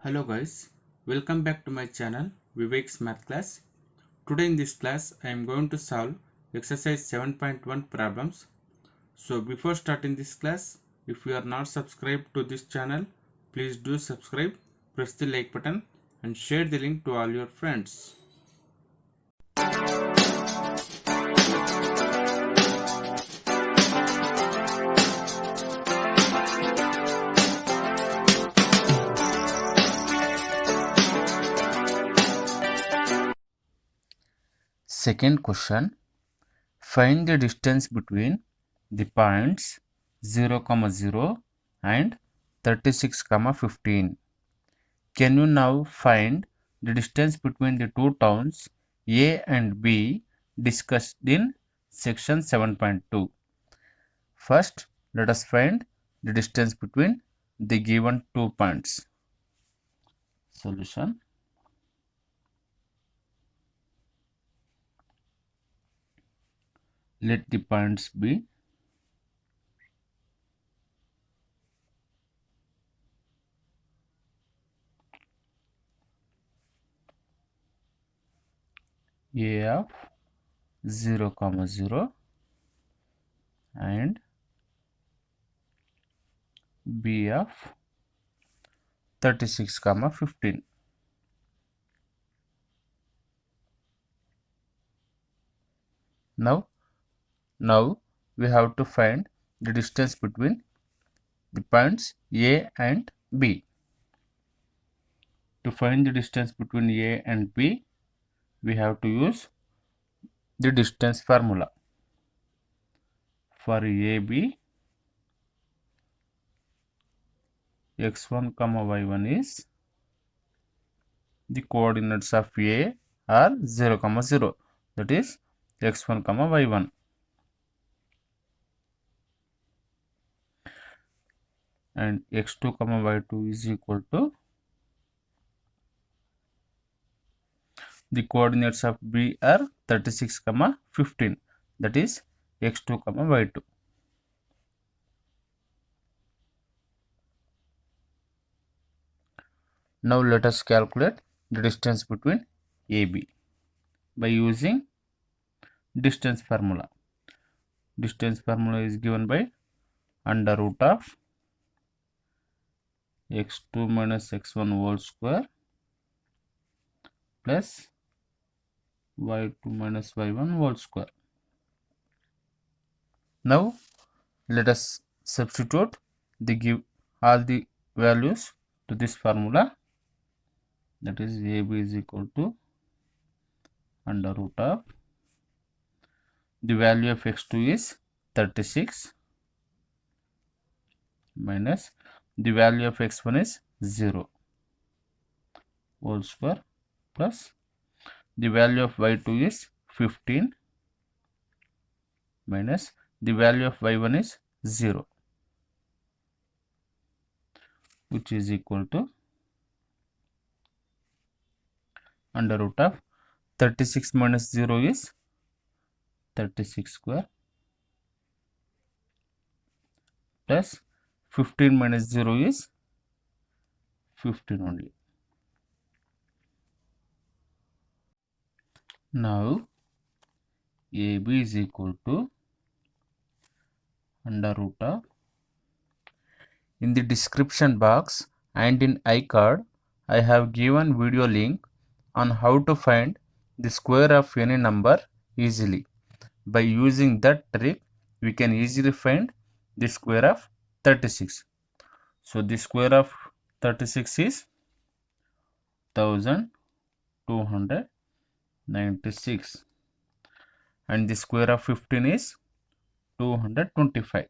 Hello guys, welcome back to my channel Vivek's Math Class. Today in this class I am going to solve exercise 7.1 problems. So before starting this class, if you are not subscribed to this channel, please do subscribe, press the like button and share the link to all your friends. Second question, find the distance between the points 0, 0 and 36, 15. Can you now find the distance between the two towns A and B discussed in section 7.2? First, let us find the distance between the given 2 points. Solution. Let the points be A of 0, 0 and B of 36, 15. Now we have to find the distance between the points A and B. To find the distance between A and B, we have to use the distance formula. For AB, x1, y1 is the coordinates of A are 0, 0. That is x1, y1. And x2, y2 is equal to the coordinates of B are 36, 15. That is x2, y2. Now let us calculate the distance between AB by using distance formula. Distance formula is given by under root of x2 minus x1 whole square plus y2 minus y1 whole square. Now let us substitute all the values to this formula. That is AB is equal to under root of the value of x2 is 36 minus the value of x1 is 0 whole square plus the value of y2 is 15 minus the value of y1 is 0, which is equal to under root of 36 minus 0 is 36 square plus 15 minus 0 is 15 only. Now AB is equal to under root of, in the description box and in iCard I have given video link on how to find the square of any number easily. By using that trick we can easily find the square of 36. So the square of 36 is 1296 and the square of 15 is 225.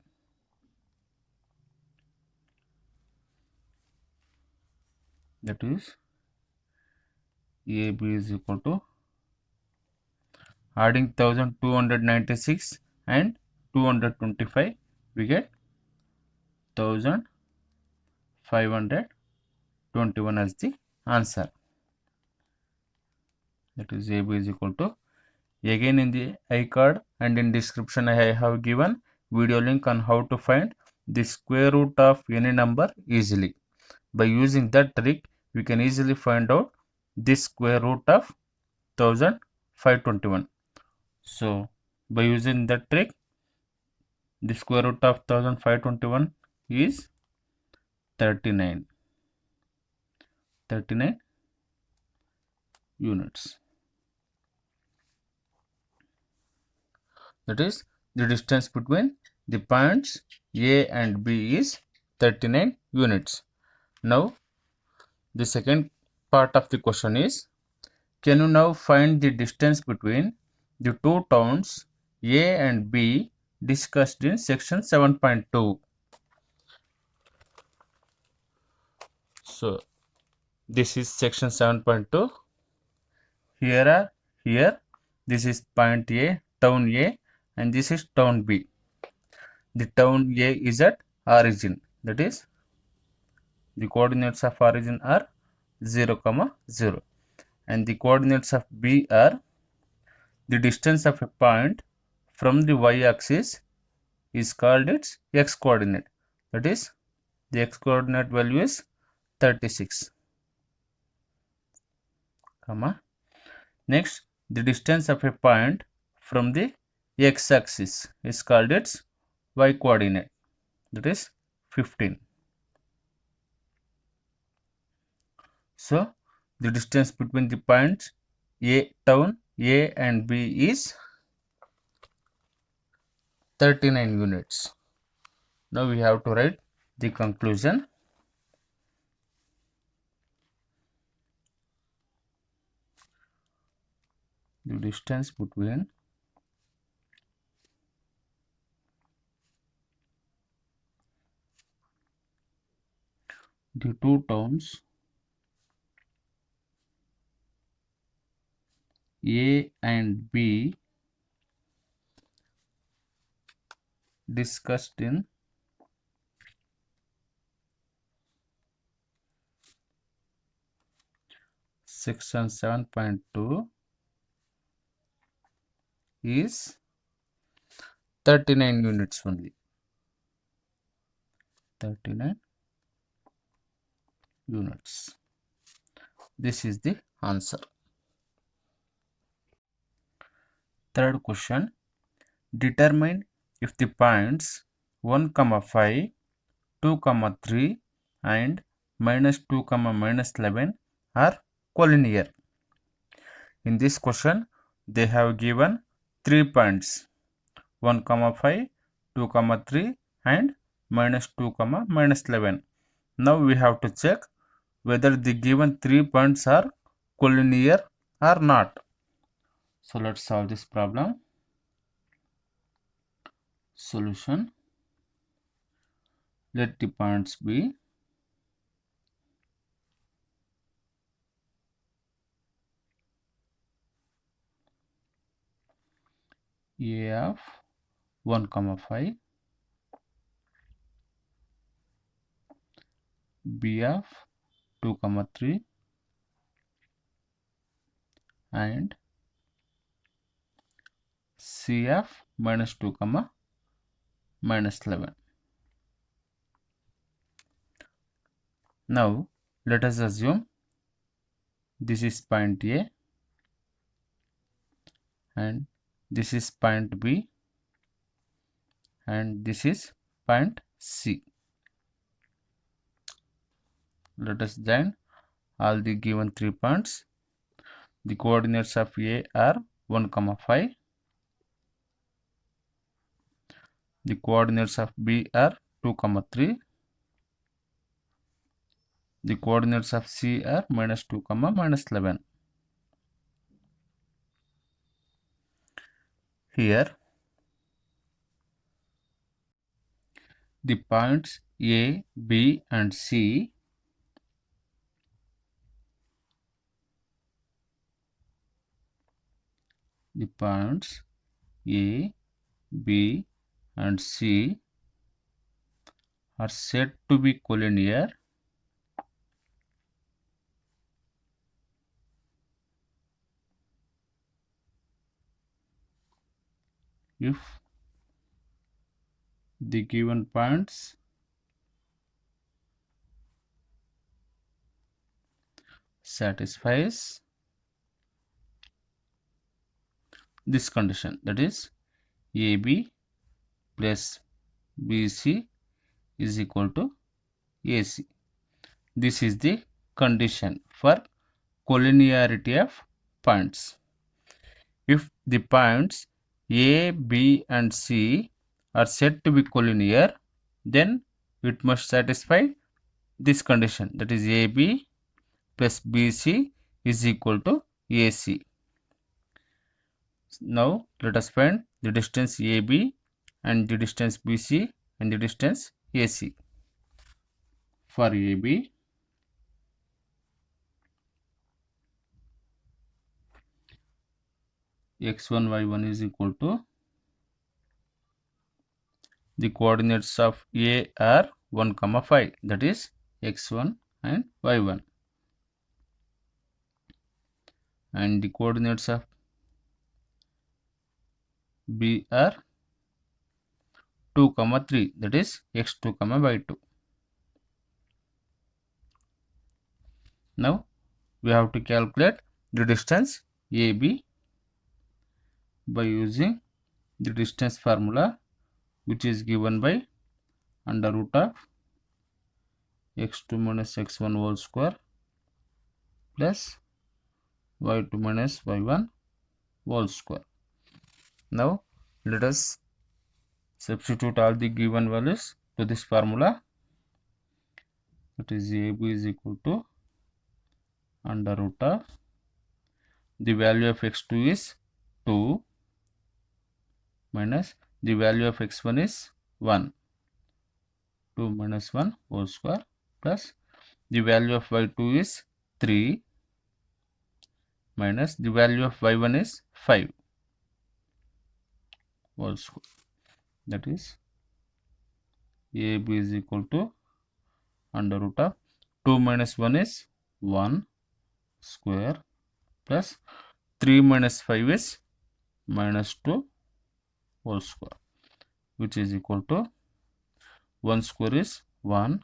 That is AB is equal to, adding 1296 and 225 we get 1521 as the answer. That is AB is equal to, again in the iCard and in description I have given video link on how to find the square root of any number easily. By using that trick we can easily find out this square root of 1521. So by using that trick, the square root of 1521 is 39 units. That is, the distance between the points A and B is 39 units. Now the second part of the question is, can you now find the distance between the two towns A and B discussed in section 7.2? So this is section 7.2. Here this is point A, town A, and this is town B. The town A is at origin, that is, the coordinates of origin are 0, 0, and the coordinates of B are the distance of a point from the y-axis is called its x-coordinate, that is, the x-coordinate value is 36, next the distance of a point from the x-axis is called its y-coordinate, that is 15. So the distance between the points town A and B is 39 units. Now we have to write the conclusion. The distance between the two towns A and B discussed in section 7.2 is 39 units only. 39 units. This is the answer. Third question. Determine if the points 1, 5, 2, 3 and -2, -11 are collinear. In this question, they have given 3 points 1, 5, 2, 3 and -2, -11. Now we have to check whether the given 3 points are collinear or not. So let's solve this problem. Solution. Let the points be A of 1, 5, B of 2, 3 and C of -2, -11. Now let us assume this is point A and this is point B and this is point C. Let us join all the given 3 points. The coordinates of A are 1, 5. The coordinates of B are 2, 3. The coordinates of C are -2, -11. Here, the points A, B and C the points A, B and C are said to be collinear if the given points satisfies this condition, that is AB plus BC is equal to AC. This is the condition for collinearity of points. If the points A, B and C are said to be collinear, then it must satisfy this condition, that is AB plus BC is equal to AC. Now let us find the distance AB and the distance BC and the distance AC. For AB, x1 y1 is equal to, the coordinates of A are 1, 5, that is x1 and y1, and the coordinates of B are 2, 3, that is x2, y2. Now we have to calculate the distance AB by using the distance formula, which is given by under root of x2 minus x1 whole square plus y2 minus y1 whole square. Now let us substitute all the given values to this formula. That is AB is equal to under root of, the value of x2 is 2 minus the value of x1 is 1, 2 minus 1 whole square plus the value of y2 is 3 minus the value of y1 is 5 whole square. That is AB is equal to under root of 2 minus 1 is 1 square plus 3 minus 5 is minus 2 whole square, which is equal to 1 square is 1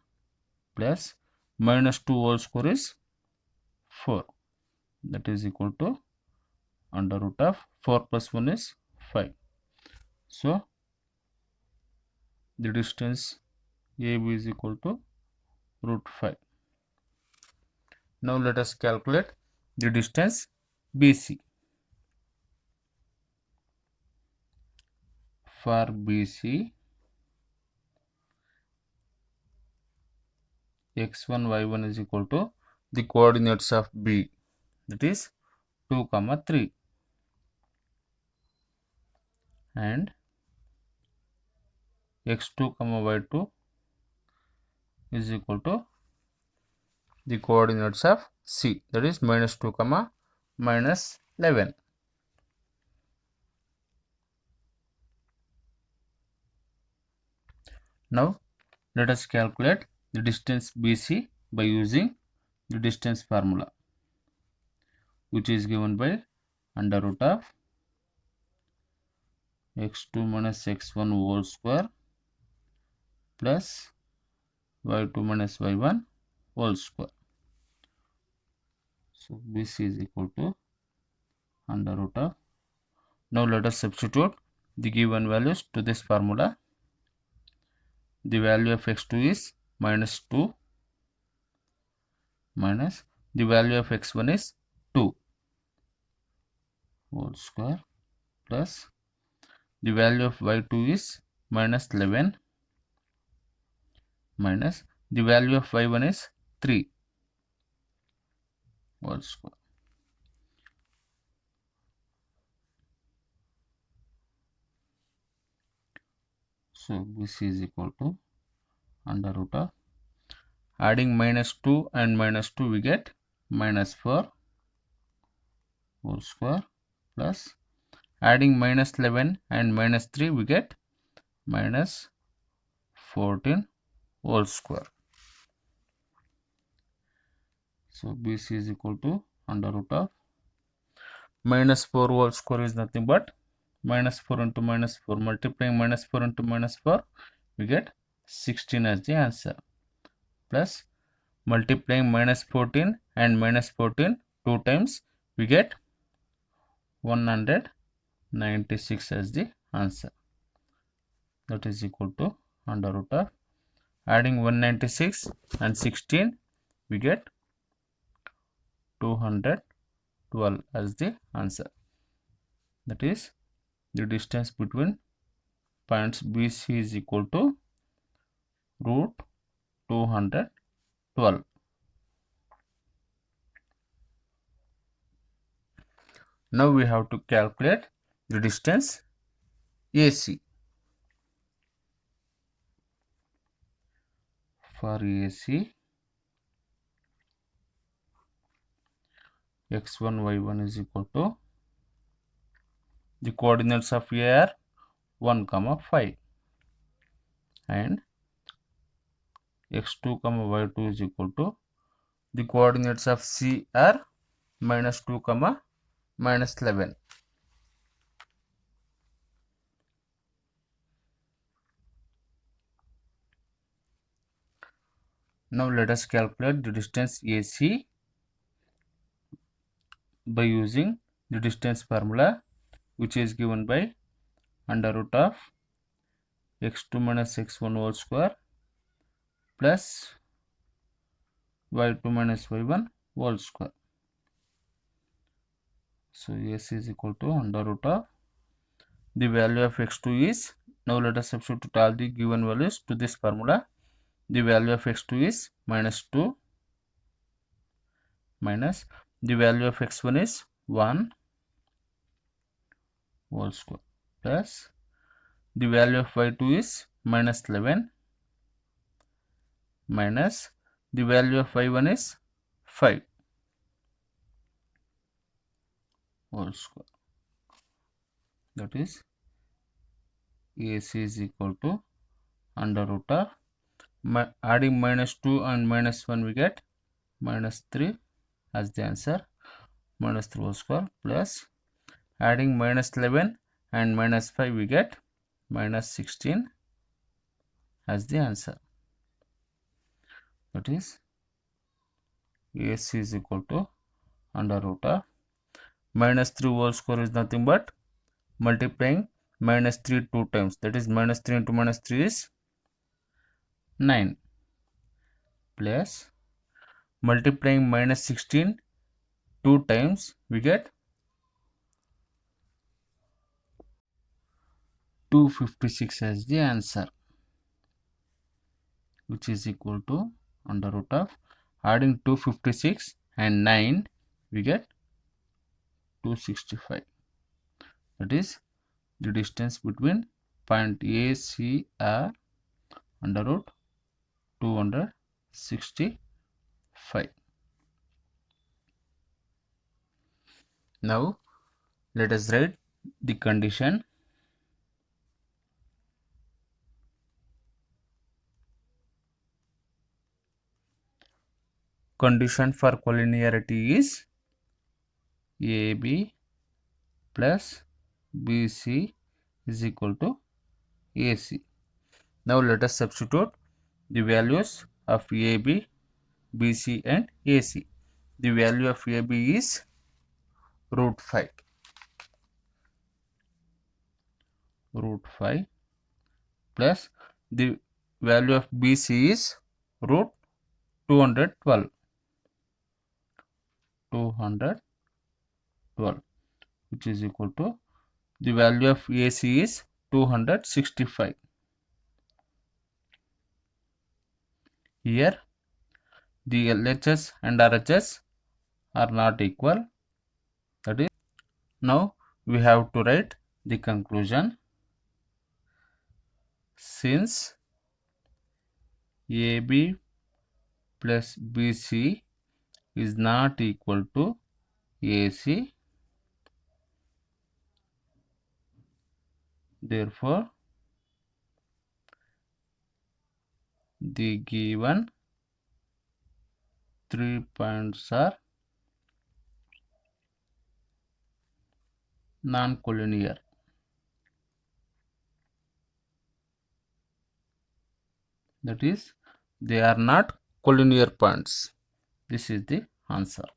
plus minus 2 whole square is 4, that is equal to under root of 4 plus 1 is 5. So the distance AB is equal to root 5. Now let us calculate the distance BC. For BC, x1 y1 is equal to the coordinates of B, that is 2, 3, and x2, y2 is equal to the coordinates of C, that is minus 2, minus 11. Now let us calculate the distance BC by using the distance formula, which is given by under root of x2 minus x1 whole square plus y2 minus y1 whole square. So BC is equal to under root of, now let us substitute the given values to this formula. The value of x2 is minus 2 minus the value of x1 is 2 whole square plus the value of y2 is minus 11 minus the value of y1 is 3 whole square. So BC is equal to under root of, adding minus 2 and minus 2 we get minus 4 whole square plus adding minus 11 and minus 3 we get minus 14 whole square. So BC is equal to under root of minus 4 whole square is nothing but minus 4 into minus 4, multiplying minus 4 into minus 4 we get 16 as the answer, plus multiplying minus 14 and minus 14 two times, we get 196 as the answer. That is equal to under root of, adding 196 and 16, we get 212 as the answer. That is, the distance between points BC is equal to root 212. Now we have to calculate the distance AC. For AC, x1, y1 is equal to, the coordinates of A are 1, 5, and x2, y2 is equal to, the coordinates of C are minus 2, minus 11. Now let us calculate the distance AC by using the distance formula, which is given by under root of x2 minus x1 whole square plus y2 minus y1 whole square. So AC is equal to under root of, the value of x2 is, now let us substitute all the given values to this formula. The value of x2 is minus 2, minus the value of x1 is 1 whole square, plus the value of y2 is minus 11, minus the value of y1 is 5 whole square. That is, AC is equal to under root of, adding minus 2 and minus 1, we get minus 3 as the answer, minus 3 whole square, plus adding minus 11 and minus 5, we get minus 16 as the answer. That is, AC is equal to under root of, minus 3 whole square is nothing but multiplying minus 3 two times, that is minus 3 into minus 3 is 9, plus multiplying minus 16 two times, we get 256 as the answer, which is equal to under root of, adding 256 and 9, we get 265. That is, the distance between point A, C are under root 265. Now let us write the condition. Condition for collinearity is AB plus BC is equal to AC. Now let us substitute the values of AB, BC and AC. The value of AB is root 5. Root 5 plus the value of BC is root 212. 212, which is equal to, the value of AC is 265. Here the LHS and RHS are not equal. That is, now we have to write the conclusion. Since AB plus BC is not equal to AC, therefore the given 3 points are non-collinear. That is, they are not collinear points. This is the answer.